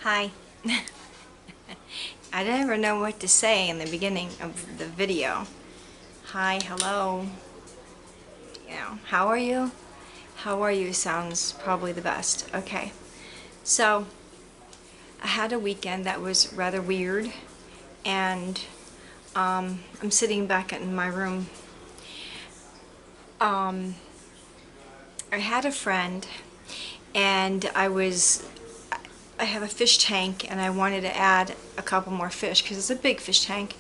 Hi. I never know what to say in the beginning of the video. Hi, hello. How are you? How are you sounds probably the best. Okay. So, I had a weekend that was rather weird, and I'm sitting back in my room. I had a friend, and I have a fish tank, and I wanted to add a couple more fish because it's a big fish tank,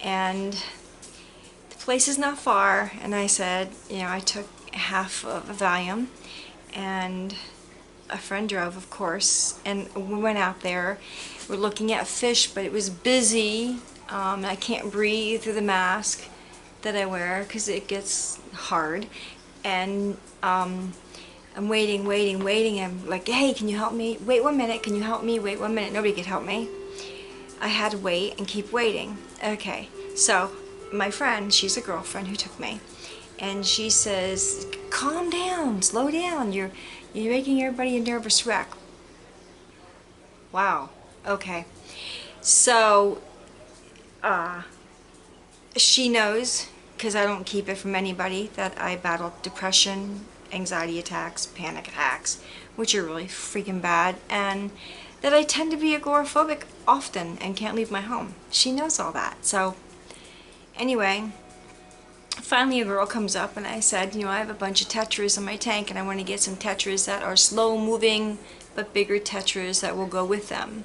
and the place is not far. And I said, I took half of a Valium, and a friend drove, of course, and we went out there. We're looking at fish, but it was busy. I can't breathe through the mask that I wear because it gets hard, and I'm waiting. I'm like, hey, can you help me? Wait 1 minute, can you help me? Wait 1 minute, nobody could help me. I had to wait and keep waiting. Okay, so my friend, she's a girlfriend who took me, and she says, calm down, slow down, you're making everybody a nervous wreck. Wow, okay. So, she knows, because I don't keep it from anybody, that I battle depression, anxiety attacks, panic attacks, which are really freaking bad, and that I tend to be agoraphobic often and can't leave my home. She knows all that. So anyway, finally a girl comes up, and I said, I have a bunch of tetras in my tank, and I want to get some tetras that are slow moving but bigger tetras that will go with them.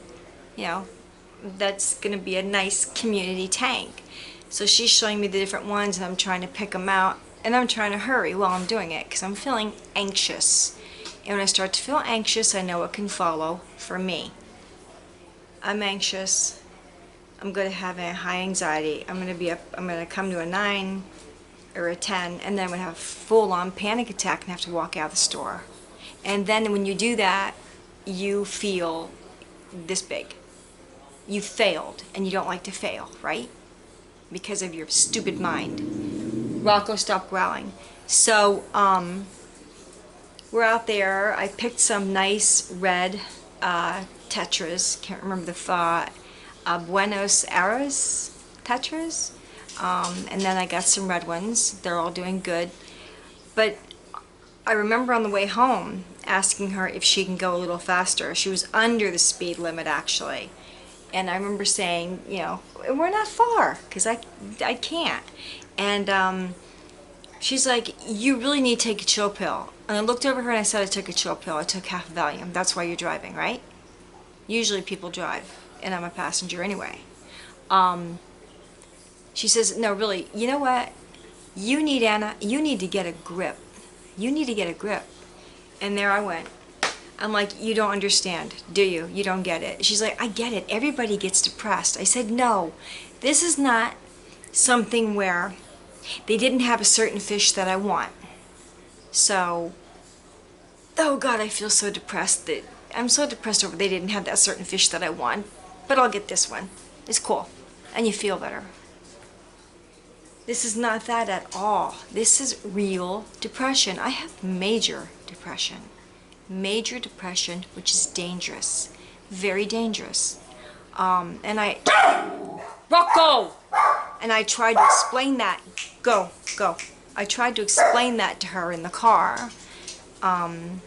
That's going to be a nice community tank. So she's showing me the different ones, and I'm trying to pick them out, and I'm trying to hurry while I'm doing it because I'm feeling anxious. And when I start to feel anxious, I know what can follow for me. I'm anxious. I'm going to have a high anxiety. I'm going to come to a 9 or a 10, and then I'm going to have a full-on panic attack and have to walk out of the store. And then when you do that, you feel this big. You failed, and you don't like to fail, right? Because of your stupid mind. Rocco, stop growling. So, we're out there. I picked some nice red tetras. Can't remember the Buenos Aires tetras. And then I got some red ones. They're all doing good. But I remember on the way home asking her if she can go a little faster. She was under the speed limit, actually. And I remember saying, we're not far, because I can't. And she's like, you really need to take a chill pill. And I looked over her and I said, I took a chill pill. I took half a Valium. That's why you're driving, right? Usually people drive, and I'm a passenger anyway. She says, no, really, you know what? Anna, you need to get a grip. You need to get a grip. And there I went. I'm like, you don't understand, do you? You don't get it. She's like, I get it. Everybody gets depressed. I said, no, this is not something where they didn't have a certain fish that I want. So, oh God, I feel so depressed. I'm so depressed over they didn't have that certain fish that I want. But I'll get this one. It's cool. And you feel better. This is not that at all. This is real depression. I have major depression. Major depression, which is dangerous, very dangerous. And Rocco! And I tried to explain that. Go. I tried to explain that to her in the car. That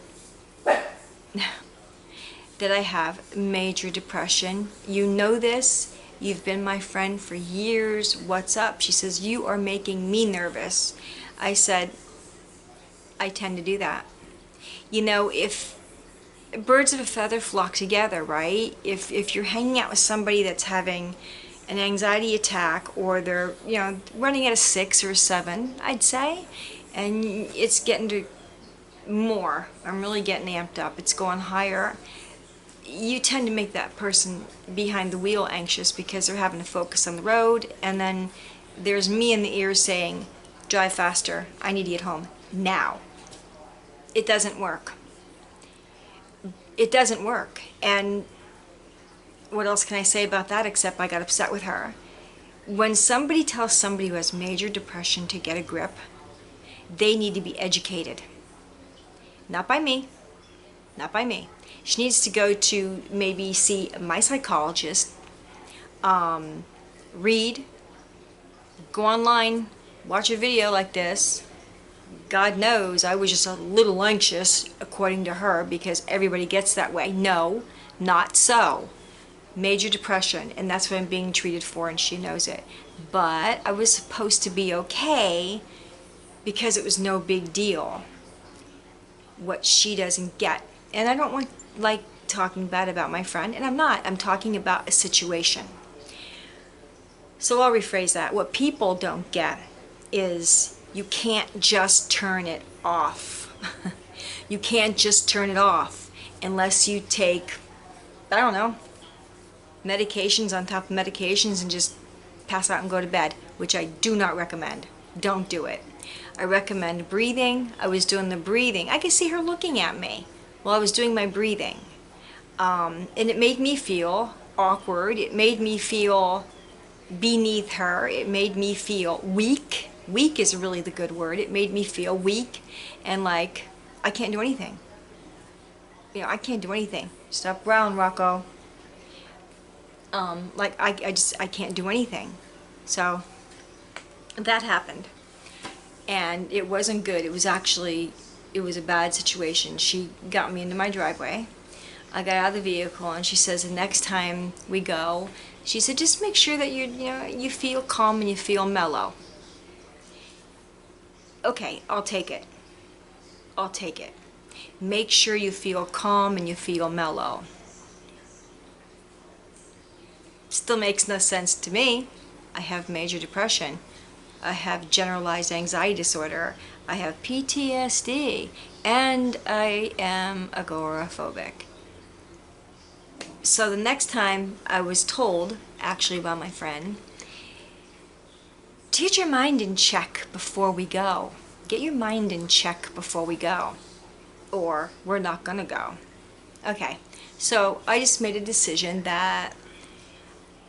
I have major depression. You know this. You've been my friend for years. What's up? She says, you are making me nervous. I said, I tend to do that. If birds of a feather flock together, right? If you're hanging out with somebody that's having an anxiety attack, or they're, running at a 6 or a 7, I'd say, and it's getting to more, I'm really getting amped up, it's going higher, you tend to make that person behind the wheel anxious because they're having to focus on the road, and then there's me in the ear saying, drive faster, I need to get home now. It doesn't work. It doesn't work. And what else can I say about that except I got upset with her? When somebody tells somebody who has major depression to get a grip, they need to be educated. Not by me. Not by me. She needs to go to maybe see my psychologist, read, go online, watch a video like this. God knows I was just a little anxious, according to her, because everybody gets that way. No, not so. Major depression, and that's what I'm being treated for, and she knows it. But I was supposed to be okay because it was no big deal. What she doesn't get. And I don't want, like, talking bad about my friend, and I'm not. I'm talking about a situation. So I'll rephrase that. What people don't get is you can't just turn it off. You can't just turn it off unless you take, I don't know, medications on top of medications and just pass out and go to bed, which I do not recommend. Don't do it. I recommend breathing. I was doing the breathing. I could see her looking at me while I was doing my breathing. And it made me feel awkward. It made me feel beneath her. It made me feel weak. Weak is really the good word. It made me feel weak and like I can't do anything. You know, I can't do anything. Stop growling, Rocco. Like I can't do anything. So that happened. And it wasn't good. It was a bad situation. She got me into my driveway. I got out of the vehicle and she says the next time we go, she said, just make sure that you feel calm and you feel mellow. Okay, I'll take it. I'll take it. Make sure you feel calm and you feel mellow. Still makes no sense to me. I have major depression. I have generalized anxiety disorder. I have PTSD. And I am agoraphobic. So the next time I was told, actually by my friend, to get your mind in check before we go. Get your mind in check before we go. Or we're not gonna go. Okay, so I just made a decision that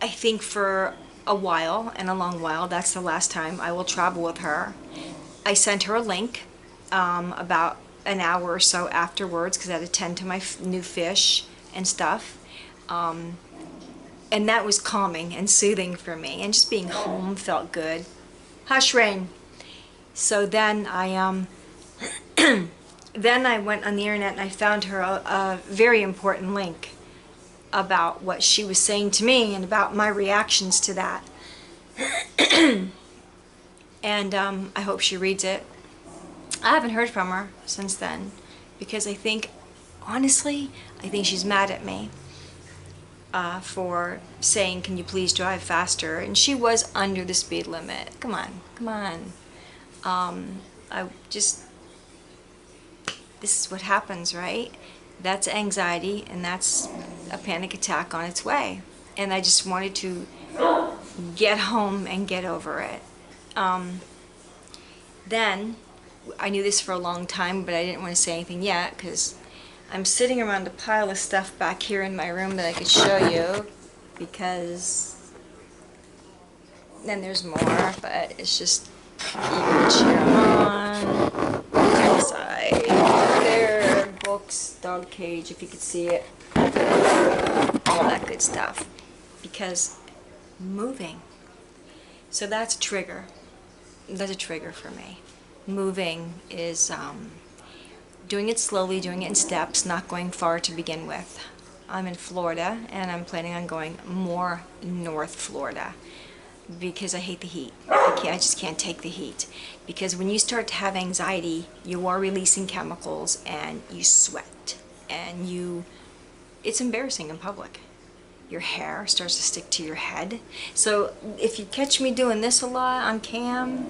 I think for a while, and a long while, that's the last time I will travel with her. I sent her a link about an hour or so afterwards because I had to tend to my new fish and stuff. And that was calming and soothing for me, and just being home felt good. Hush, Rain. So then I then I went on the internet and I found her a very important link about what she was saying to me and about my reactions to that. And I hope she reads it. I haven't heard from her since then because I think, honestly, I think she's mad at me for saying, can you please drive faster? And she was under the speed limit. Come on, come on. This is what happens, right? That's anxiety, and that's a panic attack on its way. And I just wanted to get home and get over it. Then, I knew this for a long time, but I didn't want to say anything yet, because I'm sitting around a pile of stuff back here in my room that I could show you, because then there's more, but it's just even cheer on, outside, there, books, dog cage, if you could see it, all that good stuff, because moving. So that's a trigger. That's a trigger for me. Moving is doing it slowly, doing it in steps, not going far to begin with. I'm in Florida, and I'm planning on going more North Florida because I hate the heat. I just can't take the heat. Because when you start to have anxiety, you are releasing chemicals, and you sweat, and it's embarrassing in public. Your hair starts to stick to your head. So if you catch me doing this a lot on cam,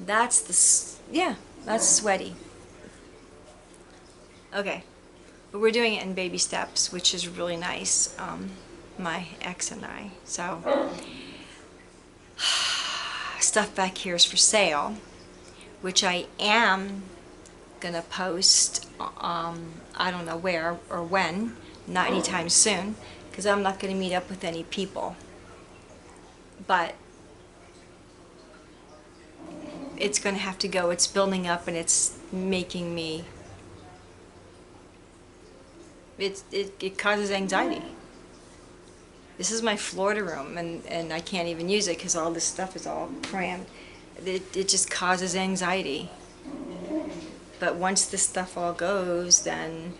that's sweaty. Okay, but we're doing it in baby steps, which is really nice, my ex and I. So stuff back here is for sale, which I am gonna post, I don't know where or when, not anytime soon, because I'm not going to meet up with any people. But it's going to have to go. It's building up, and it's making me it causes anxiety. This is my Florida room, and I can't even use it because all this stuff is all crammed. It just causes anxiety. But once this stuff all goes, then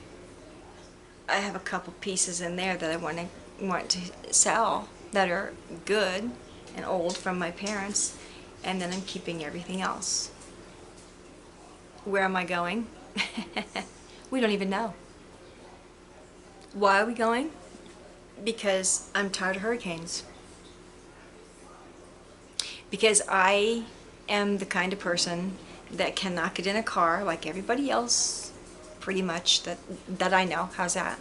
I have a couple pieces in there that I want to sell that are good and old from my parents, and then I'm keeping everything else. Where am I going? We don't even know. Why are we going? Because I'm tired of hurricanes. Because I am the kind of person that cannot get in a car like everybody else, pretty much, that I know. How's that?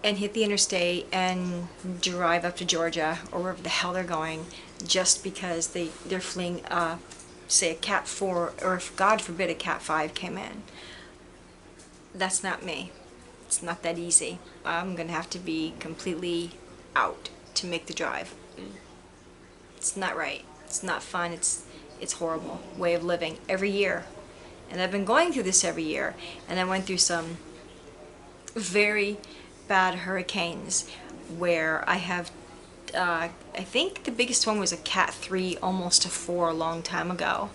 And hit the interstate and drive up to Georgia or wherever the hell they're going, just because they're fleeing, say, a Cat 4, or if God forbid a Cat 5 came in. That's not me. It's not that easy. I'm gonna have to be completely out to make the drive. It's not right. It's not fun. It's horrible way of living every year. And I've been going through this every year. And I went through some very bad hurricanes where I have, I think the biggest one was a Cat 3, almost a 4 a long time ago.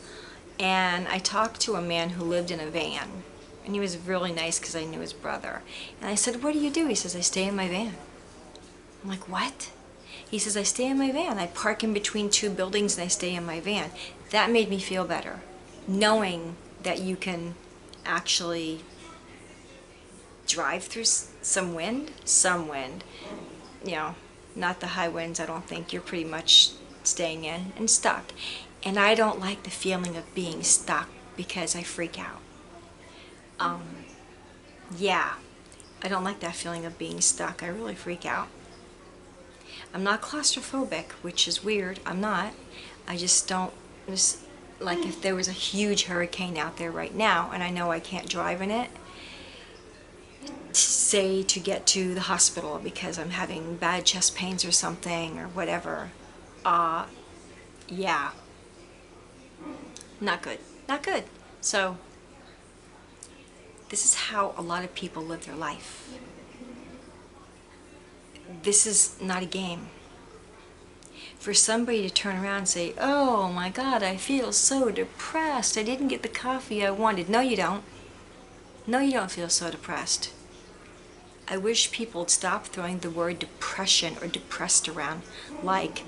And I talked to a man who lived in a van. And he was really nice because I knew his brother. And I said, "What do you do?" He says, "I stay in my van." I'm like, "What?" He says, "I stay in my van. I park in between two buildings and I stay in my van." That made me feel better, knowing that you can actually drive through some wind, you know, not the high winds. I don't think. You're pretty much staying in and stuck. And I don't like the feeling of being stuck because I freak out. Yeah, I don't like that feeling of being stuck. I really freak out. I'm not claustrophobic, which is weird. I'm not. I just don't, like if there was a huge hurricane out there right now and I know I can't drive in it, say to get to the hospital because I'm having bad chest pains or something or whatever, yeah, not good. Not good. So this is how a lot of people live their life. This is not a game. For somebody to turn around and say, "Oh my God, I feel so depressed. I didn't get the coffee I wanted." No, you don't. No, you don't feel so depressed. I wish people would stop throwing the word depression or depressed around like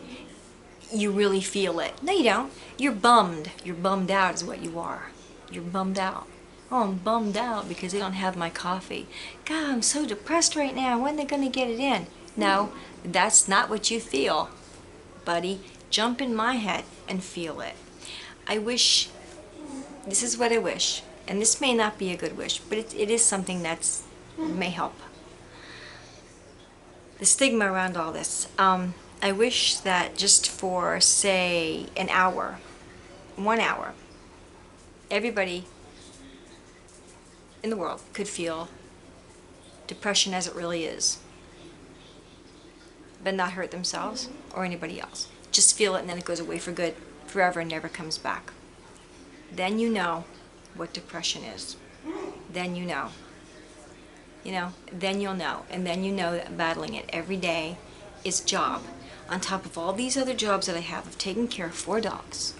you really feel it. No, you don't. You're bummed. You're bummed out is what you are. You're bummed out. "Oh, I'm bummed out because they don't have my coffee. God, I'm so depressed right now. When are they going to get it in?" No, that's not what you feel, buddy. Jump in my head and feel it. I wish, this is what I wish, and this may not be a good wish, but it is something that may help. The stigma around all this. I wish that just for, say, an hour, 1 hour, everybody in the world could feel depression as it really is, but not hurt themselves or anybody else. Just feel it and then it goes away for good, forever, and never comes back. Then you know what depression is. Then you know. You know, then you'll know. And then you know that battling it every day is a job. On top of all these other jobs that I have of taking care of 4 dogs,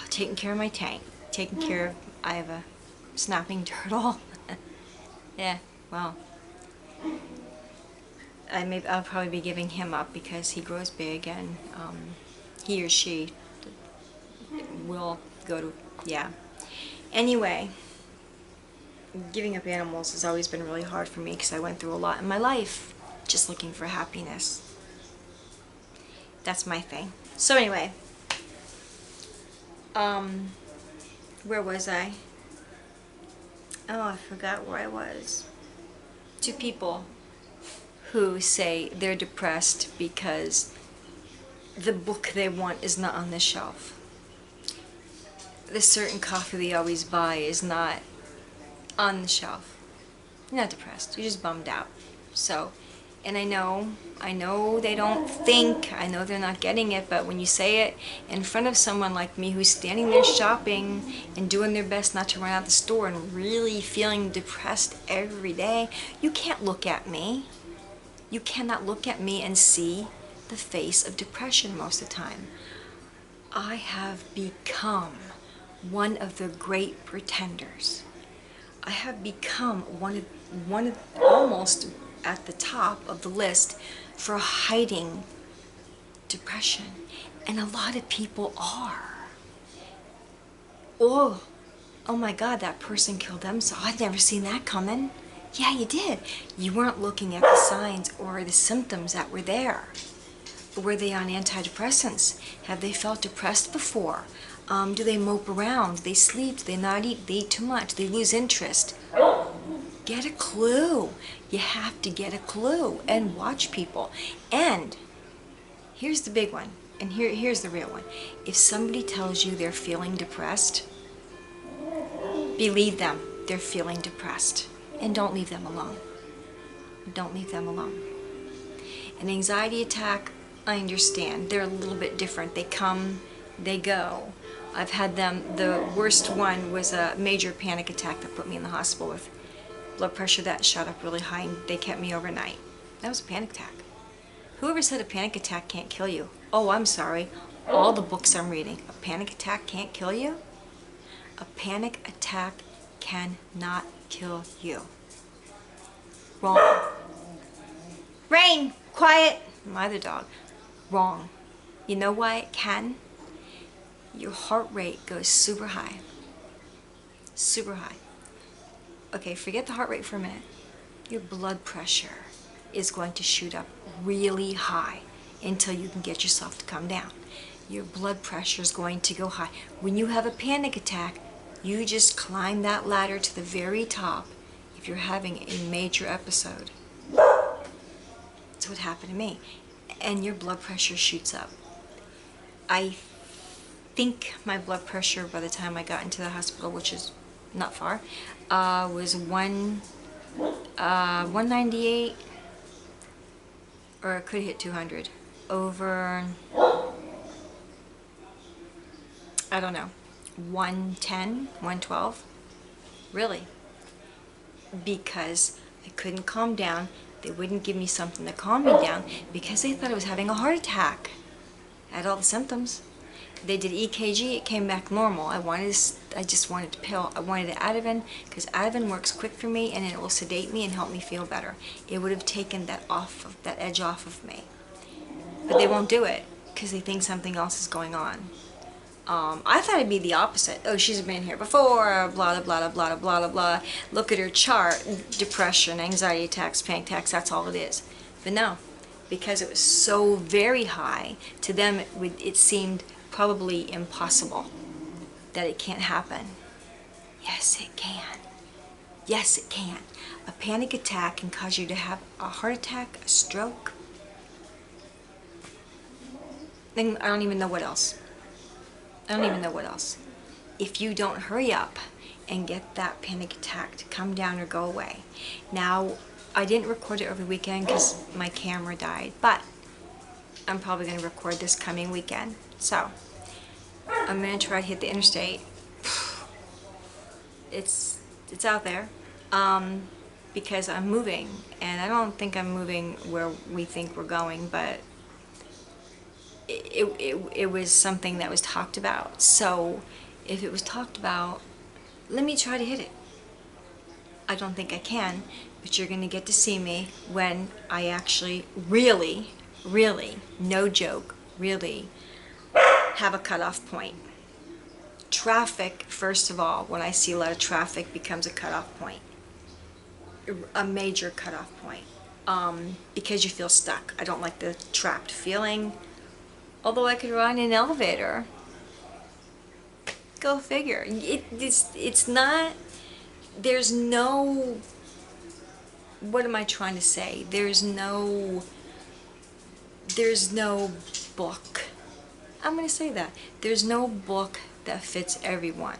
taking care of my tank, taking care of, I have a snapping turtle. Yeah, well, I'll probably be giving him up because he grows big and he or she will go to, yeah. Anyway, giving up animals has always been really hard for me because I went through a lot in my life just looking for happiness. That's my thing. So anyway, where was I? Oh, I forgot where I was. To people who say they're depressed because the book they want is not on the shelf. The certain coffee they always buy is not on the shelf. You're not depressed. You're just bummed out. So And I know they don't think, I know they're not getting it, but when you say it in front of someone like me who's standing there shopping and doing their best not to run out the store and really feeling depressed every day, you can't look at me. You cannot look at me and see the face of depression most of the time. I have become one of the great pretenders. I have become one of almost at the top of the list for hiding depression. And a lot of people are. Oh my God, that person killed themselves. I've never seen that coming. Yeah, you did. You weren't looking at the signs or the symptoms that were there. Were they on antidepressants? Have they felt depressed before? Do they mope around? Do they sleep? Do they not eat? They eat too much? They lose interest? Get a clue. You have to get a clue and watch people. And here's the big one, and here's the real one. If somebody tells you they're feeling depressed, believe them. They're feeling depressed. And don't leave them alone. Don't leave them alone. An anxiety attack, I understand. They're a little bit different. They come, they go. I've had them, the worst one was a major panic attack that put me in the hospital with blood pressure that shot up really high, and they kept me overnight. That was a panic attack. Whoever said a panic attack can't kill you? Oh, I'm sorry. All the books I'm reading. A panic attack can't kill you? A panic attack cannot kill you. Wrong. Rain, quiet. My other dog. Wrong. You know why it can? Your heart rate goes super high. Super high. Okay, forget the heart rate for a minute. Your blood pressure is going to shoot up really high until you can get yourself to come down. Your blood pressure is going to go high. When you have a panic attack, you just climb that ladder to the very top if you're having a major episode. That's what happened to me. And your blood pressure shoots up. I think my blood pressure by the time I got into the hospital, which is not far, was 198, or it could hit 200 over, I don't know, 110, 112. Really. Because I couldn't calm down. They wouldn't give me something to calm me down because they thought I was having a heart attack. I had all the symptoms. They did EKG, it came back normal. I just wanted a pill. I wanted an Ativan because Ativan works quick for me and it will sedate me and help me feel better. It would have taken that edge off of me. But they won't do it because they think something else is going on. I thought it'd be the opposite. Oh, she's been here before, blah, blah, blah, blah, blah, blah, blah. Look at her chart. Depression, anxiety attacks, panic attacks, that's all it is. But no, because it was so very high, to them it seemed probably impossible that it can't happen. Yes, it can. Yes, it can. A panic attack can cause you to have a heart attack, a stroke. Then I don't even know what else. I don't even know what else. If you don't hurry up and get that panic attack to come down or go away. Now, I didn't record it over the weekend because my camera died, but I'm probably going to record this coming weekend. So, I'm going to try to hit the interstate. It's out there because I'm moving, and I don't think I'm moving where we think we're going, but it was something that was talked about. So if it was talked about, let me try to hit it. I don't think I can, but you're going to get to see me when I actually really, no joke, really have a cutoff point. Traffic, first of all, when I see a lot of traffic, becomes a cutoff point. A major cutoff point. Because you feel stuck. I don't like the trapped feeling. Although I could ride in an elevator. Go figure. It's not, there's no, what am I trying to say? There's no book. I'm going to say that. There's no book that fits everyone.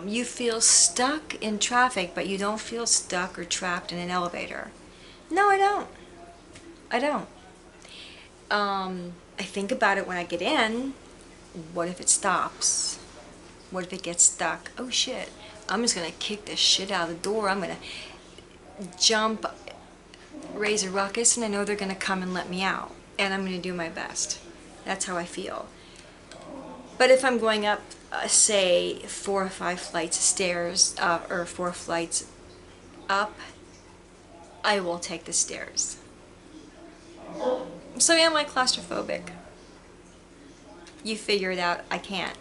You feel stuck in traffic, but you don't feel stuck or trapped in an elevator. No, I don't. I don't. I think about it when I get in. What if it stops? What if it gets stuck? Oh shit. I'm just gonna kick the shit out of the door. I'm gonna jump, raise a ruckus, and I know they're gonna come and let me out. And I'm gonna do my best. That's how I feel. But if I'm going up, say, 4 or 5 flights of stairs, or 4 flights up, I will take the stairs. So am I claustrophobic? You figure it out, I can't.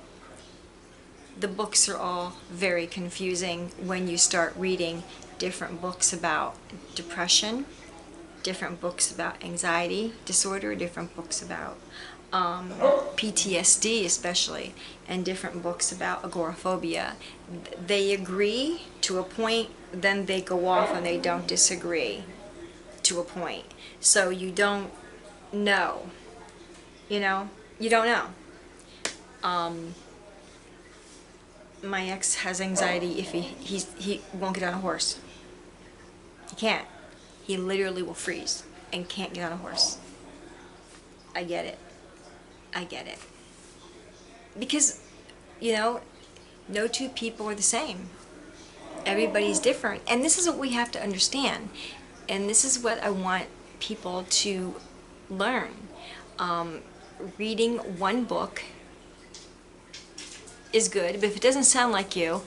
The books are all very confusing when you start reading different books about depression, different books about anxiety disorder, different books about PTSD especially, and different books about agoraphobia. They agree to a point, then they go off and they don't disagree to a point. So you don't know, you know? You don't know. My ex has anxiety if he won't get on a horse. He can't. He literally will freeze and can't get on a horse. I get it. I get it. Because, you know, no two people are the same. Everybody's different. And this is what we have to understand. And this is what I want people to learn. Reading one book is good, but if it doesn't sound like you,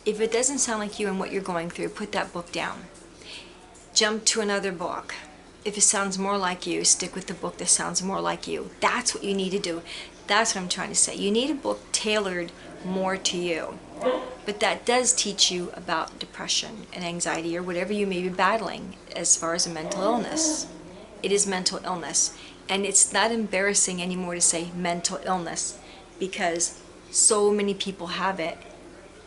and what you're going through, put that book down. Jump to another book. If it sounds more like you, stick with the book that sounds more like you. That's what you need to do. That's what I'm trying to say. You need a book tailored more to you. But that does teach you about depression and anxiety or whatever you may be battling as far as a mental illness. It is mental illness. And it's not embarrassing anymore to say mental illness because so many people have it.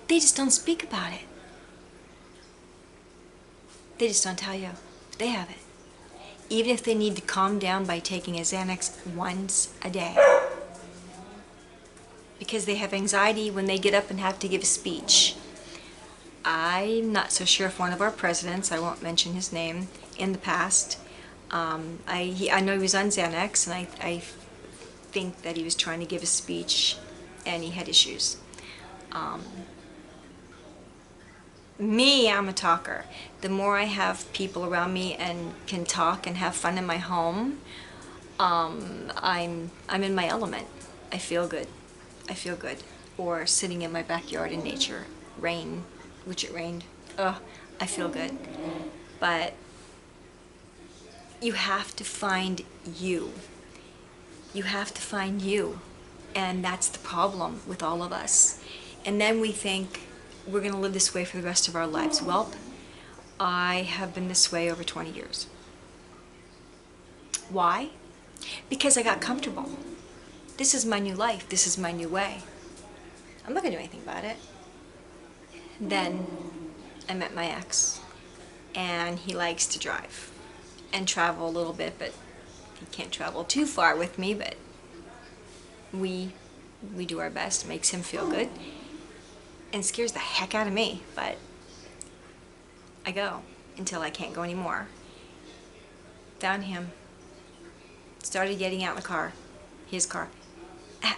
They just don't speak about it. They just don't tell you. They have it. Even if they need to calm down by taking a Xanax once a day. Because they have anxiety when they get up and have to give a speech. I'm not so sure if one of our presidents, I won't mention his name, in the past, I know he was on Xanax, and I think that he was trying to give a speech and he had issues. Me, I'm a talker. The more I have people around me and can talk and have fun in my home, I'm in my element. I feel good. I feel good. Or sitting in my backyard in nature, rain, which it rained. Oh, I feel good. But you have to find you. You have to find you. And that's the problem with all of us. And then we think we're going to live this way for the rest of our lives. Well, I have been this way over 20 years. Why? Because I got comfortable. This is my new life. This is my new way. I'm not going to do anything about it. Then I met my ex, and he likes to drive and travel a little bit, but he can't travel too far with me, but we do our best. It makes him feel good and scares the heck out of me, but I go until I can't go anymore. Found him, started getting out in the car, his car,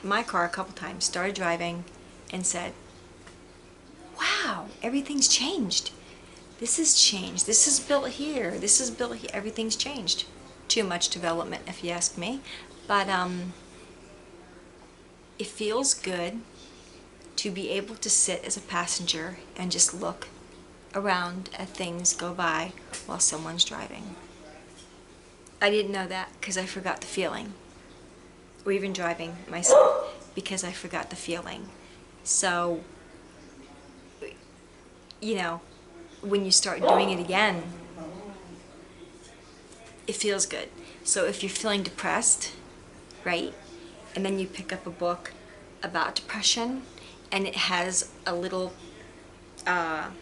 my car a couple times, started driving and said, wow, everything's changed. This has changed. This is built here. This is built here. Everything's changed. Too much development, if you ask me. But it feels good to be able to sit as a passenger and just look around at things go by while someone's driving. I didn't know that because I forgot the feeling. Or even driving myself because I forgot the feeling. So, you know, when you start doing it again, it feels good. So if you're feeling depressed, right, and then you pick up a book about depression, and it has a little, not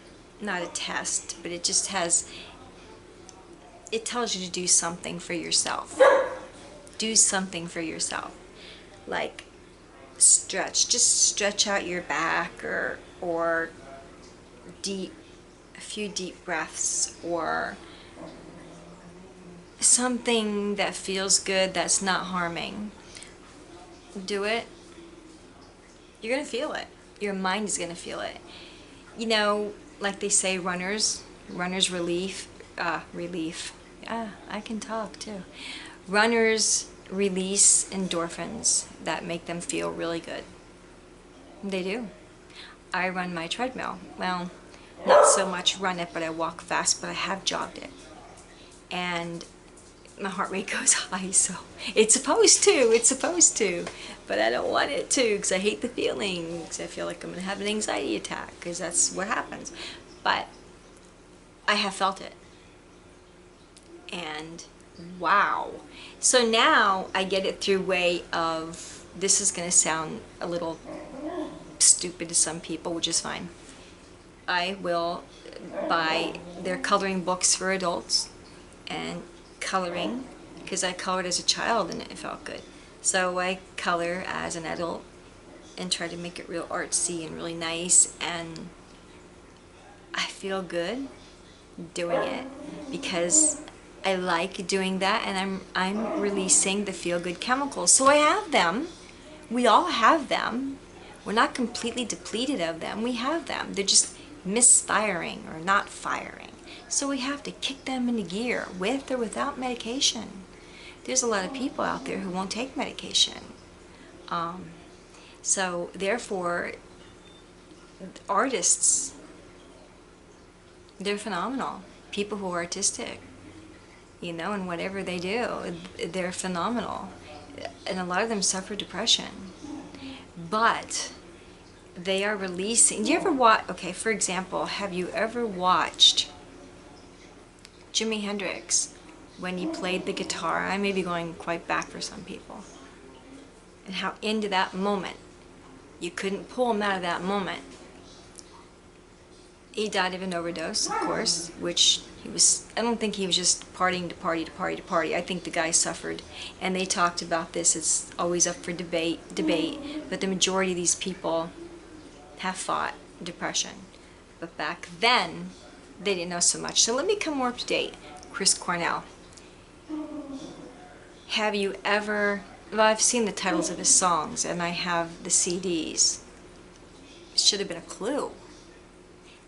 a test, but it just has, it tells you to do something for yourself. Do something for yourself. Like stretch, just stretch out your back, or a few deep breaths, or something that feels good that's not harming. Do it. You're gonna feel it. Your mind is gonna feel it. You know, like they say, runners relief. I can talk too. Runners release endorphins that make them feel really good. They do. I run my treadmill. Well, not so much run it, but I walk fast, but I have jogged it. And my heart rate goes high, so it's supposed to, but I don't want it to because I hate the feeling, because I feel like I'm going to have an anxiety attack, because that's what happens. But I have felt it. And wow. So now I get it through way of, this is going to sound a little stupid to some people, which is fine. I will buy their coloring books for adults and coloring, because I colored as a child and it felt good. So I color as an adult and try to make it real artsy and really nice, and I feel good doing it because I like doing that, and I'm releasing the feel-good chemicals. So I have them. We all have them. We're not completely depleted of them. We have them. They're just misfiring or not firing. So we have to kick them into gear with or without medication. There's a lot of people out there who won't take medication. So therefore, artists, they're phenomenal. People who are artistic, you know, and whatever they do, they're phenomenal. And a lot of them suffer depression. But they are releasing. Do you ever watch, okay, for example, have you ever watched Jimi Hendrix when he played the guitar? I may be going quite back for some people. And how into that moment, you couldn't pull him out of that moment. He died of an overdose, of course, which he was, I don't think he was just partying to party to party to party. I think the guy suffered, and they talked about this. It's always up for debate, but the majority of these people have fought depression. But back then, they didn't know so much. So let me come more up to date. Chris Cornell. Have you ever, well, I've seen the titles of his songs, and I have the CDs. It should have been a clue.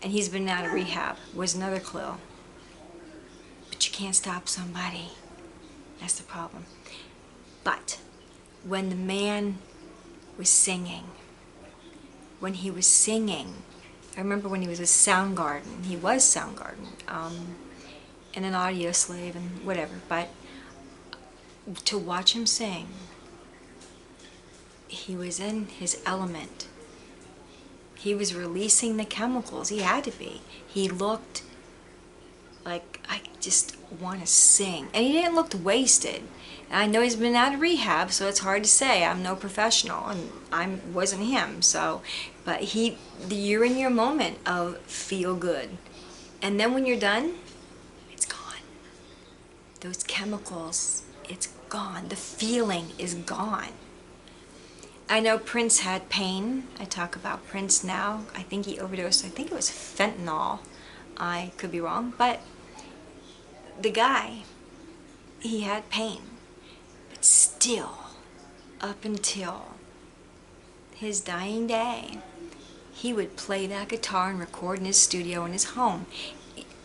And he's been out of rehab, was another clue. But you can't stop somebody. That's the problem. But when the man was singing, I remember when he was with Soundgarden, and an audio slave and whatever, but to watch him sing, he was in his element. He was releasing the chemicals. He had to be. He looked like, I just want to sing. And he didn't look wasted. And I know he's been out of rehab, so it's hard to say. I'm no professional, and I wasn't him. So, but you're in your moment of feel good. And then when you're done, it's gone. Those chemicals, it's gone. The feeling is gone. I know Prince had pain. I talk about Prince now. I think he overdosed. I think it was fentanyl. I could be wrong. But the guy, he had pain. But still, up until his dying day, he would play that guitar and record in his studio in his home.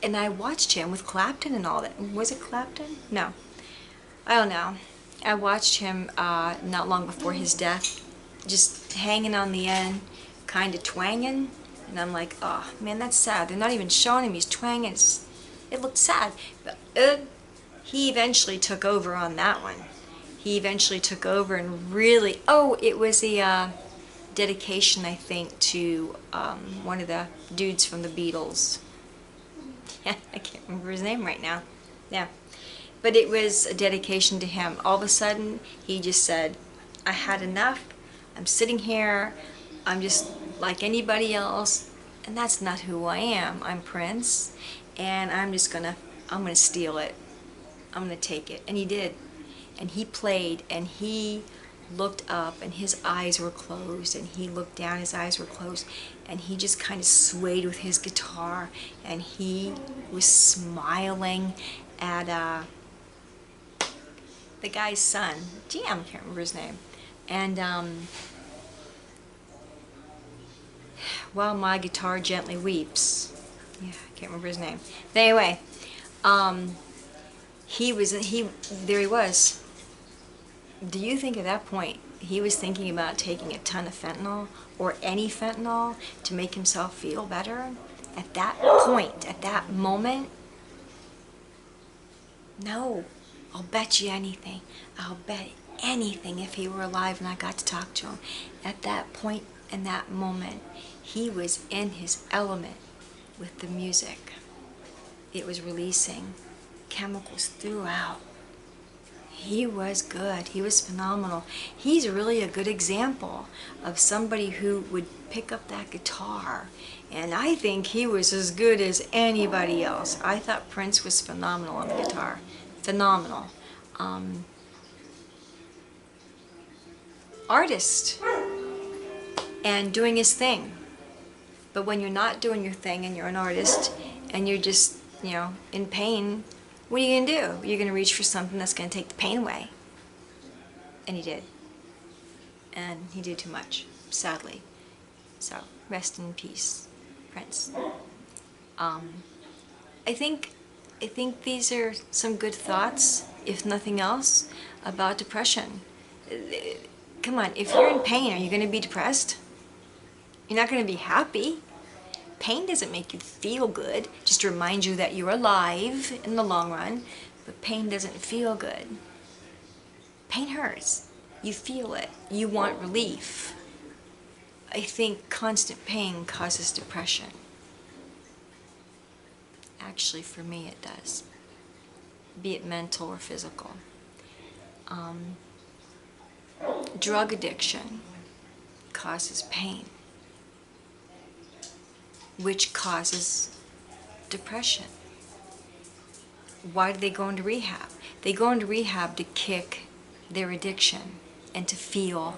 And I watched him with Clapton and all that. Was it Clapton? No. I don't know. I watched him not long before his death, just hanging on the end, kind of twanging, and I'm like, oh man, that's sad. They're not even showing him, he's twanging. It looked sad. But he eventually took over on that one. He eventually took over and really, it was a dedication, I think, to one of the dudes from the Beatles. Yeah, I can't remember his name right now. Yeah. But it was a dedication to him. All of a sudden, he just said, I had enough. I'm sitting here, I'm just like anybody else, and that's not who I am. I'm Prince, and I'm gonna steal it. I'm gonna take it. And he did. And he played, and he looked up, and his eyes were closed, and he looked down, his eyes were closed, and he just kind of swayed with his guitar, and he was smiling at the guy's son, GM, I can't remember his name, and while my guitar gently weeps, yeah, I can't remember his name. But anyway, there he was. Do you think at that point he was thinking about taking a ton of fentanyl or any fentanyl to make himself feel better? At that point, at that moment? No. I'll bet you anything. I'll bet anything if he were alive and I got to talk to him. At that point, in that moment, he was in his element with the music. It was releasing chemicals throughout. He was good. He was phenomenal. He's really a good example of somebody who would pick up that guitar. And I think he was as good as anybody else. I thought Prince was phenomenal on the guitar. Phenomenal. Artist. And doing his thing. But when you're not doing your thing and you're an artist and you're just, in pain, what are you going to do? You're going to reach for something that's going to take the pain away. And he did. And he did too much, sadly. So, rest in peace, Prince. I think these are some good thoughts, if nothing else, about depression. Come on, if you're in pain, are you going to be depressed? You're not going to be happy. Pain doesn't make you feel good, just to remind you that you're alive in the long run, but pain doesn't feel good. Pain hurts. You feel it. You want relief. I think constant pain causes depression. Actually, for me, it does. Be it mental or physical. Drug addiction causes pain, which causes depression. Why do they go into rehab? They go into rehab to kick their addiction and to feel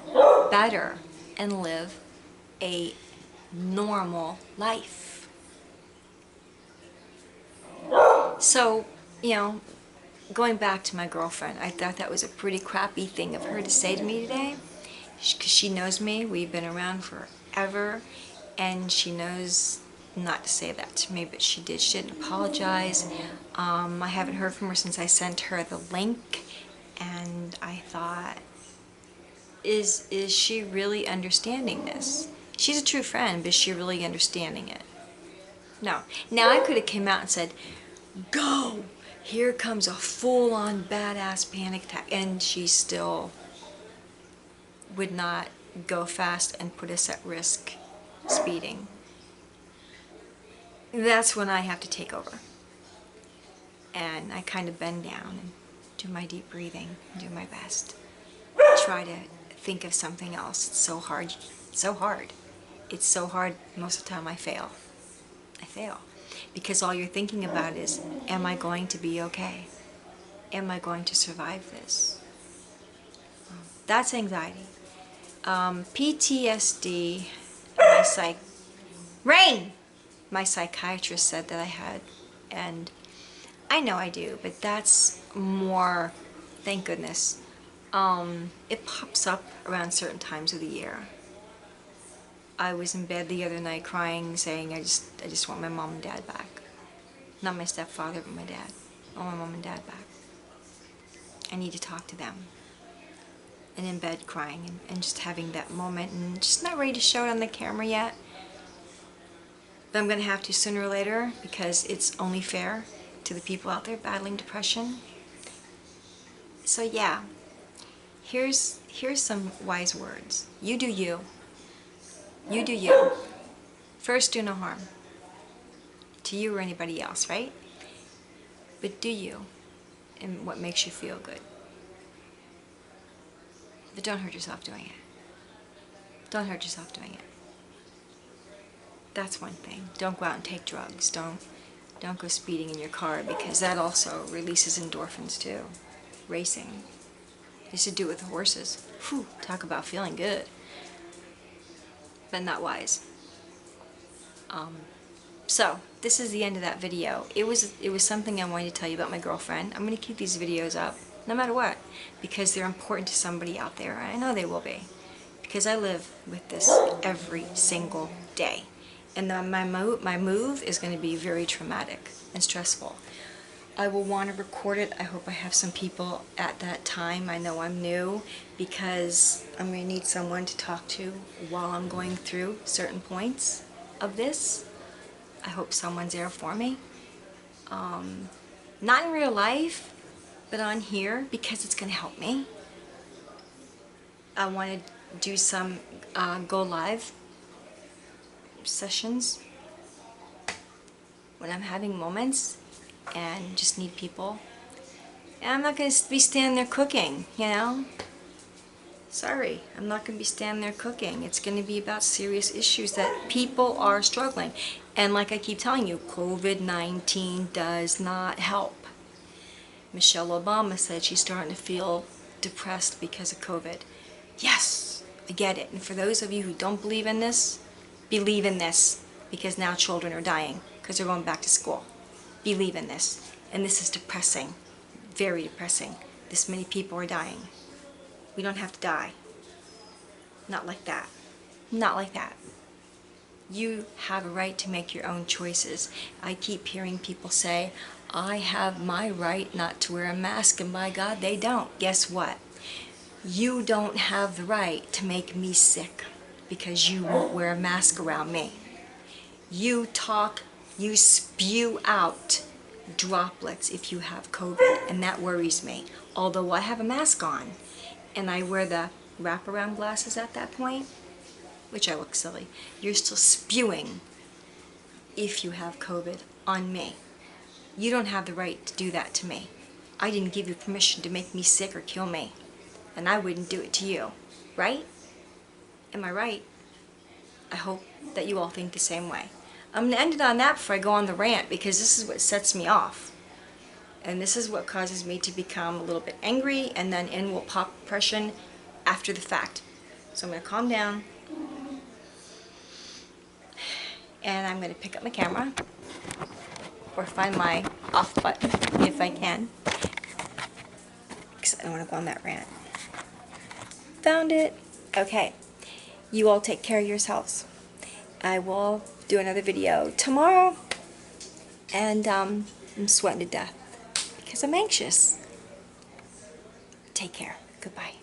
better and live a normal life. So, going back to my girlfriend, I thought that was a pretty crappy thing of her to say to me today, because she knows me. We've been around forever, and she knows not to say that to me, but she did. She didn't apologize. I haven't heard from her since I sent her the link, and I thought, is she really understanding this? She's a true friend, but is she really understanding it? No. Now, I could have came out and said, go! Here comes a full-on badass panic attack, and she still would not go fast and put us at risk speeding. That's when I have to take over. And I kind of bend down and do my deep breathing and do my best. Try to think of something else. It's so hard. So hard. It's so hard. Most of the time I fail. I fail. Because all you're thinking about is, am I going to be okay? Am I going to survive this? That's anxiety. PTSD, my psychiatrist said that I had, and I know I do, but that's more, thank goodness. It pops up around certain times of the year. I was in bed the other night crying, saying I just want my mom and dad back. Not my stepfather, but my dad. I want my mom and dad back. I need to talk to them. And in bed crying and just having that moment and just not ready to show it on the camera yet. But I'm going to have to sooner or later, because it's only fair to the people out there battling depression. So yeah, here's some wise words. You do you. You do you. First, do no harm to you or anybody else, right? But do you, and what makes you feel good. But don't hurt yourself doing it. Don't hurt yourself doing it. That's one thing. Don't go out and take drugs. Don't go speeding in your car, because that also releases endorphins too. Racing. I used to do it with the horses. Whew, talk about feeling good. But not wise. So this is the end of that video. It was something I wanted to tell you about my girlfriend. I'm going to keep these videos up no matter what, because they're important to somebody out there. I know they will be, because I live with this every single day. And my move is going to be very traumatic and stressful. I will want to record it. I hope I have some people at that time. I know I'm new, because I'm going to need someone to talk to while I'm going through certain points of this. I hope someone's there for me. Not in real life, but on here, because it's going to help me. I want to do some go live sessions when I'm having moments and just need people. And I'm not going to be standing there cooking, you know? Sorry, I'm not going to be standing there cooking. It's going to be about serious issues that people are struggling. And like I keep telling you, COVID-19 does not help. Michelle Obama said she's starting to feel depressed because of COVID. Yes, I get it. And for those of you who don't believe in this, believe in this, because now children are dying because they're going back to school. Believe in this. And this is depressing, very depressing. This many people are dying. We don't have to die. Not like that. Not like that. You have a right to make your own choices. I keep hearing people say, I have my right not to wear a mask, and by God, they don't. Guess what? You don't have the right to make me sick because you won't wear a mask around me. You talk, you spew out droplets if you have COVID, and that worries me. Although I have a mask on, and I wear the wraparound glasses at that point, which I look silly, you're still spewing if you have COVID on me. You don't have the right to do that to me. I didn't give you permission to make me sick or kill me, and I wouldn't do it to you, right? Am I right? I hope that you all think the same way. I'm going to end it on that before I go on the rant, because this is what sets me off. And this is what causes me to become a little bit angry, and then in will pop depression after the fact. So I'm going to calm down, and I'm going to pick up my camera, or find my off button if I can, because I don't want to go on that rant. Found it. Okay. You all take care of yourselves. I will do another video tomorrow, and I'm sweating to death because I'm anxious. Take care. Goodbye.